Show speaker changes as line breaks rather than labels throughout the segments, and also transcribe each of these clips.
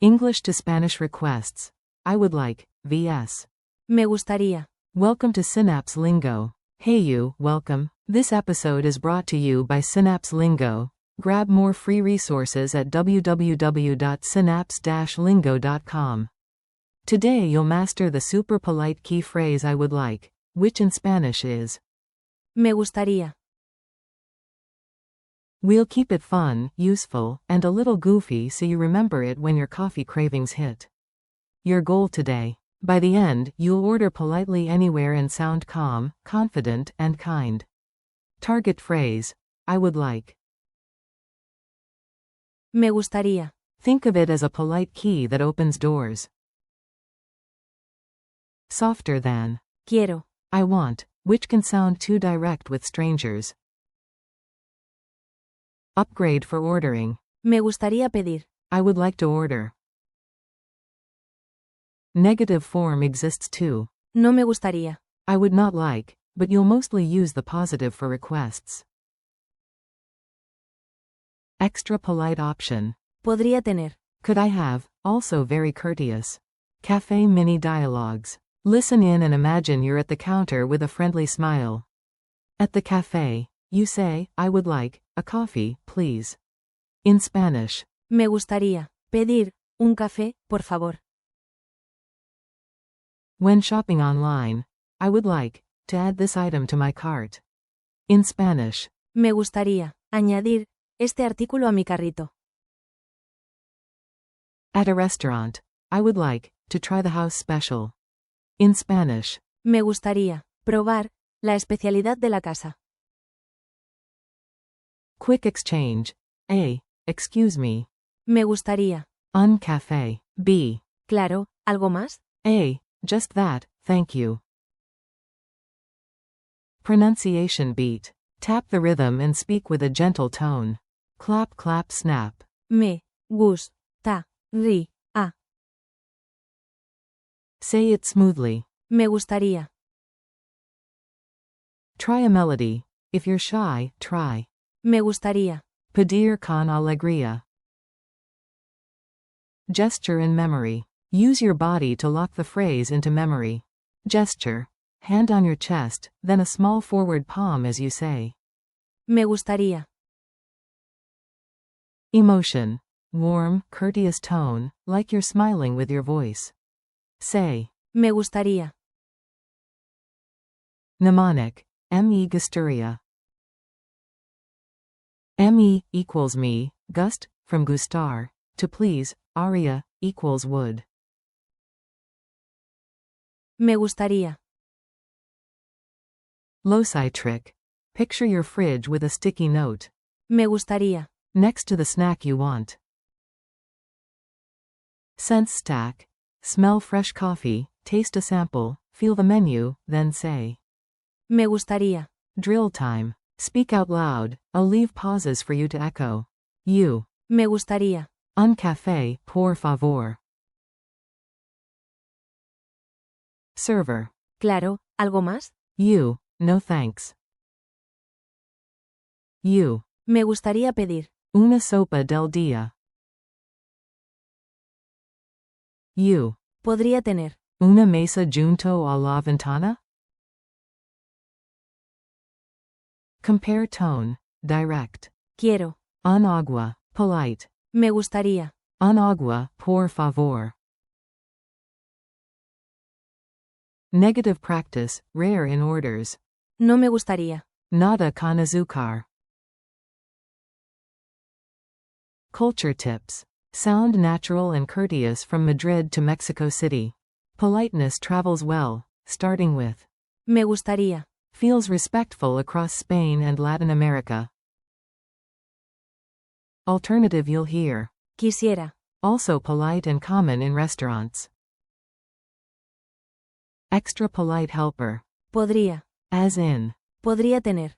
English to Spanish requests. I would like, vs.
Me gustaría.
Welcome to Synapse Lingo. Hey you, welcome. This episode is brought to you by Synapse Lingo. Grab more free resources at www.synapse-lingo.com. Today you'll master the super polite key phrase I would like, which in Spanish is
Me gustaría.
We'll keep it fun, useful, and a little goofy so you remember it when your coffee cravings hit. Your goal today. By the end, you'll order politely anywhere and sound calm, confident, and kind. Target phrase. I would like.
Me gustaría.
Think of it as a polite key that opens doors. Softer than.
Quiero.
I want, which can sound too direct with strangers. Upgrade for ordering.
Me gustaría pedir.
I would like to order. Negative form exists too.
No me gustaría.
I would not like, but you'll mostly use the positive for requests. Extra polite option.
Podría tener.
Could I have, also very courteous. Cafe mini dialogues. Listen in and imagine you're at the counter with a friendly smile. At the cafe, you say, I would like a coffee, please. In Spanish.
Me gustaría pedir un café, por favor.
When shopping online, I would like to add this item to my cart. In Spanish.
Me gustaría añadir este artículo a mi carrito.
At a restaurant, I would like to try the house special. In Spanish.
Me gustaría probar la especialidad de la casa.
Quick exchange. A. Excuse me.
Me gustaría.
Un café. B.
Claro, ¿algo más?
A. Just that, thank you. Pronunciation beat. Tap the rhythm and speak with a gentle tone. Clap, clap, snap.
Me gusta ri a.
Say it smoothly.
Me gustaría.
Try a melody. If you're shy, try.
Me gustaría.
Pedir con alegría. Gesture in memory. Use your body to lock the phrase into memory. Gesture. Hand on your chest, then a small forward palm as you say.
Me gustaría.
Emotion. Warm, courteous tone, like you're smiling with your voice. Say.
Me gustaría.
Mnemonic. Me gustaría. Me equals me, gust, from gustar, to please, aria, equals would.
Me gustaría.
Loci trick. Picture your fridge with a sticky note.
Me gustaría.
Next to the snack you want. Sense stack. Smell fresh coffee, taste a sample, feel the menu, then say.
Me gustaría.
Drill time. Speak out loud, I'll leave pauses for you to echo. You.
Me gustaría.
Un café, por favor. Server.
Claro, ¿algo más?
You. No thanks. You.
Me gustaría pedir.
Una sopa del día. You.
Podría tener.
Una mesa junto a la ventana? Compare tone. Direct.
Quiero.
Un agua. Polite.
Me gustaría.
Un agua, por favor. Negative practice, rare in orders.
No me gustaría.
Nada con azúcar. Culture tips. Sound natural and courteous from Madrid to Mexico City. Politeness travels well, starting with.
Me gustaría.
Feels respectful across Spain and Latin America. Alternative you'll hear.
Quisiera.
Also polite and common in restaurants. Extra polite helper.
Podría.
As in.
Podría tener.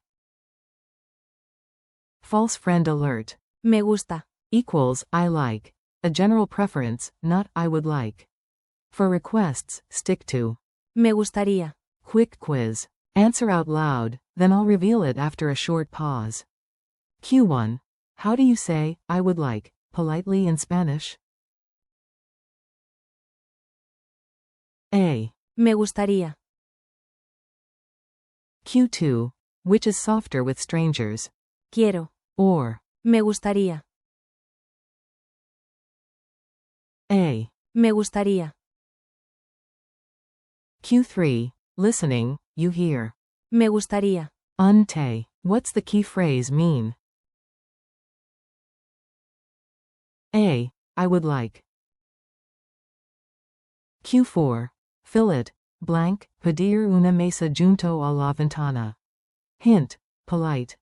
False friend alert.
Me gusta.
Equals, I like. A general preference, not I would like. For requests, stick to.
Me gustaría.
Quick quiz. Answer out loud, then I'll reveal it after a short pause. Q1. How do you say, I would like, politely in Spanish? A.
Me gustaría.
Q2. Which is softer with strangers?
Quiero.
Or.
Me gustaría.
A.
Me gustaría.
Q3. Listening, you hear.
Me gustaría.
Unte. What's the key phrase mean? A. I would like. Q4. Fill it, blank, pedir una mesa junto a la ventana. Hint, polite.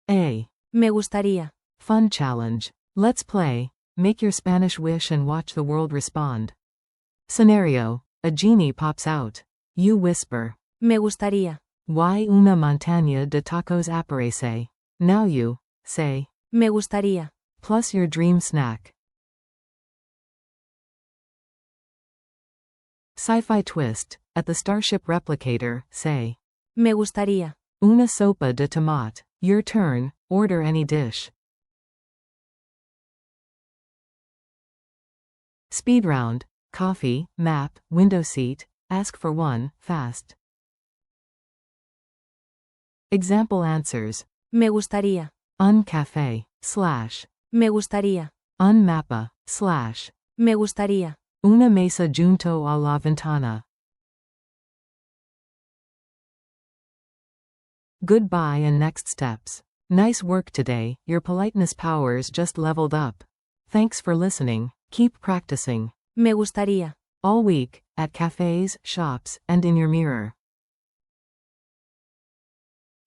A.
Me gustaría.
Fun challenge. Let's play. Make your Spanish wish and watch the world respond. Scenario. A genie pops out. You whisper.
Me gustaría.
Why una montaña de tacos aparece? Now you say.
Me gustaría.
Plus your dream snack. Sci-fi twist. At the Starship Replicator, say.
Me gustaría.
Una sopa de tomate. Your turn, order any dish. Speed round. Coffee, map, window seat, ask for one, fast. Example answers.
Me gustaría.
Un café, slash.
Me gustaría.
Un mapa, slash.
Me gustaría.
Una mesa junto a la ventana. Goodbye and next steps. Nice work today, your politeness powers just leveled up. Thanks for listening, keep practicing.
Me gustaría.
All week, at cafes, shops, and in your mirror.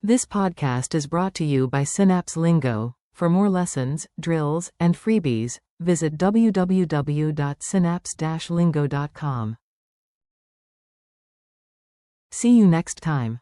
This podcast is brought to you by Synapse Lingo. For more lessons, drills, and freebies, visit www.synapse-lingo.com. See you next time.